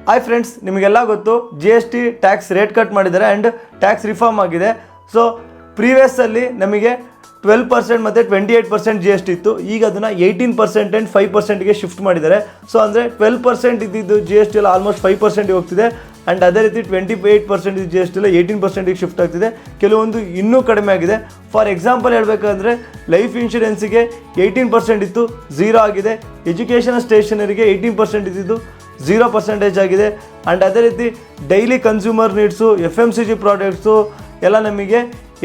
Hi friends, ನಿಮಗೆಲ್ಲ ಗೊತ್ತು GST tax rate cut ಮಾಡಿದ್ದಾರೆ ಆ್ಯಂಡ್ ಟ್ಯಾಕ್ಸ್ ರಿಫಾರ್ಮ್ ಆಗಿದೆ. ಸೊ ಪ್ರೀವಿಯಸ್ಸಲ್ಲಿ ನಮಗೆ 12% ಮತ್ತು 28% GST ಇತ್ತು. ಈಗ ಅದನ್ನು 18% ಆ್ಯಂಡ್ 5%ಗೆ ಶಿಫ್ಟ್ ಮಾಡಿದ್ದಾರೆ. ಸೊ ಅಂದರೆ 12% ಇದ್ದಿದ್ದು GST ಎಲ್ಲ ಆಲ್ಮೋಸ್ಟ್ 5%ಗೆ ಹೋಗ್ತಿದೆ ಆ್ಯಂಡ್ ಅದೇ ರೀತಿ 28% GST ಎಲ್ಲ 18%ಗೆ ಶಿಫ್ಟ್ ಆಗ್ತಿದೆ. ಕೆಲವೊಂದು ಇನ್ನೂ ಕಡಿಮೆ ಆಗಿದೆ. ಫಾರ್ ಎಕ್ಸಾಂಪಲ್ ಹೇಳಬೇಕಂದ್ರೆ ಲೈಫ್ ಇನ್ಶೂರೆನ್ಸಿಗೆ 18% ಇತ್ತು, 0 ಆಗಿದೆ. ಎಜುಕೇಷನ್ ಸ್ಟೇಷನರಿಗೆ 18% ಇದ್ದಿದ್ದು 0% ಆಗಿದೆ. ಆ್ಯಂಡ್ ಅದೇ ರೀತಿ daily consumer needs, FMCG products ಎಲ್ಲ ನಮಗೆ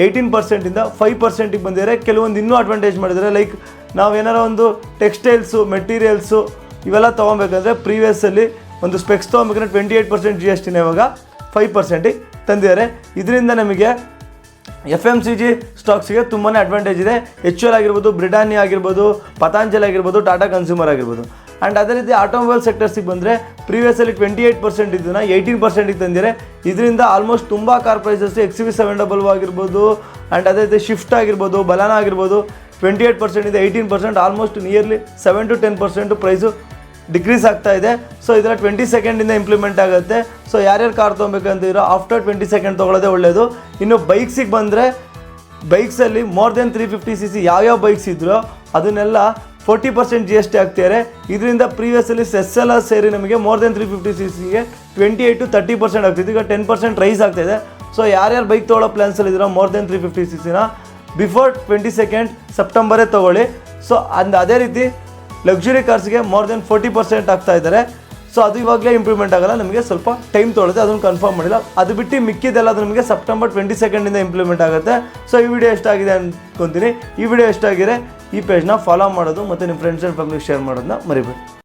18%ಇಂದ 5%ಗೆ ಬಂದಿದ್ದಾರೆ. ಕೆಲವೊಂದು ಇನ್ನೂ ಅಡ್ವಾಂಟೇಜ್ ಮಾಡಿದ್ದಾರೆ. ಲೈಕ್ ನಾವೇನಾರ ಒಂದು ಟೆಕ್ಸ್ಟೈಲ್ಸು, ಮೆಟೀರಿಯಲ್ಸು ಇವೆಲ್ಲ ತೊಗೊಬೇಕಂದ್ರೆ ಪ್ರೀವಿಯಸ್ಸಲ್ಲಿ ಒಂದು ಸ್ಪೆಕ್ಸ್ ತೊಗೊಬೇಕಂದ್ರೆ 28% GSTನ ಇವಾಗ 5%ಗೆ ತಂದಿದ್ದಾರೆ. ಇದರಿಂದ ನಮಗೆ FMCG ಸ್ಟಾಕ್ಸ್ಗೆ ತುಂಬಾ ಅಡ್ವಾಂಟೇಜ್ ಇದೆ. HUL ಆಗಿರ್ಬೋದು, ಬ್ರಿಟಾನಿಯಾ ಆಗಿರ್ಬೋದು, ಪತಾಂಜಲಿ ಆಗಿರ್ಬೋದು, ಟಾಟಾ ಕನ್ಸ್ಯೂಮರ್ ಆಗಿರ್ಬೋದು. ಆ್ಯಂಡ್ ಅದೇ ರೀತಿ ಆಟೋಮೊಬೈಲ್ ಸೆಕ್ಟರ್ಸಿಗೆ ಬಂದರೆ ಪ್ರೀವಿಯಸ್ಸಲ್ಲಿ 28% ಇದನ್ನು 18%ಗೆ ತಂದಿದ್ದಾರೆ. ಇದರಿಂದ ಆಲ್ಮೋಸ್ಟ್ ತುಂಬ ಕಾರ್ ಪ್ರೈಸಸ್ XUV700 ಆಗಿರ್ಬೋದು ಆ್ಯಂಡ್ ಅದೇ ರೀತಿ ಶಿಫ್ಟ್ ಆಗಿರ್ಬೋದು, ಬಲಾನಾ ಆಗಿರ್ಬೋದು 28%ಇಂದ 18%, almost nearly 7 to 10% price decrease ಆಗ್ತಾ ಇದೆ. ಸೊ ಇದರ 22nd ಇಂಪ್ಲಿಮೆಂಟ್ ಆಗುತ್ತೆ. ಸೊ ಯಾರ್ಯಾರು ಕಾರ್ ತೊಗೊಬೇಕಂತಿರೋ ಆಫ್ಟರ್ 22nd ತೊಗೊಳ್ಳೋದೇ ಒಳ್ಳೆಯದು. ಇನ್ನು ಬೈಕ್ಸಿಗೆ ಬಂದರೆ ಬೈಕ್ಸಲ್ಲಿ ಮೋರ್ ದೆನ್ 350cc ಯಾವ್ಯಾವ ಬೈಕ್ಸ್ ಇದ್ರೋ ಅದನ್ನೆಲ್ಲ 40% GST ಆಗ್ತಿದ್ದಾರೆ. ಇದರಿಂದ ಪ್ರೀವಿಯಸ್ಸಲ್ಲಿ ಸೆಸ್ ಎಲ್ಲ ಸೇರಿ ನಮಗೆ ಮೋರ್ ದೆನ್ 350cc 28 to 30% ಆಗ್ತಿತ್ತು. ಈಗ 10% ರೈಸ್ ಆಗ್ತಾಯಿದೆ. ಸೊ ಯಾರ್ಯಾರು ಬೈಕ್ ತೊಗೊಳ್ಳೋ ಪ್ಲ್ಯಾನ್ಸಲ್ಲಿ ಇದ್ದೀರೋ more than 350cc before 22nd ಸೆಪ್ಟೆಂಬರೇ ತೊಗೊಳ್ಳಿ. ಸೊ ಅದೇ ರೀತಿ ಲಕ್ಸುರಿ ಕಾರ್ಸ್ಗೆ ಮೋರ್ ದೆನ್ 40% ಆಗ್ತಾ ಇದ್ದಾರೆ. ಸೊ ಅದು ಇವಾಗಲೇ ಇಂಪ್ಲಿಮೆಂಟ್ ಆಗಲ್ಲ, ನಮಗೆ ಸ್ವಲ್ಪ ಟೈಮ್ ತೊಗೊಳುತ್ತೆ, ಅದನ್ನು ಕನ್ಫರ್ಮ್ ಮಾಡಿಲ್ಲ. ಅದು ಬಿಟ್ಟು ಮಿಕ್ಕಿದೆಲ್ಲ ಅದು ನಮಗೆ ಸೆಪ್ಟೆಂಬರ್ 22nd ಇಂಪ್ಲಿಮೆಂಟ್ ಆಗುತ್ತೆ. ಸೊ ಈ ವಿಡಿಯೋ ಎಷ್ಟಾಗಿದೆ ಅಂದ್ಕೊತೀನಿ. ಈ ವಿಡಿಯೋ ಎಷ್ಟಾಗಿದೆ ಈ ಪೇಜ್ನ ಫಾಲೋ ಮಾಡೋದು ಮತ್ತು ನಿಮ್ಮ ಫ್ರೆಂಡ್ಸ್ ಆ್ಯಂಡ್ ಫ್ಯಾಮಿಲಿಗೆ ಶೇರ್ ಮಾಡೋದನ್ನ ಮರಿಬೇಡಿ.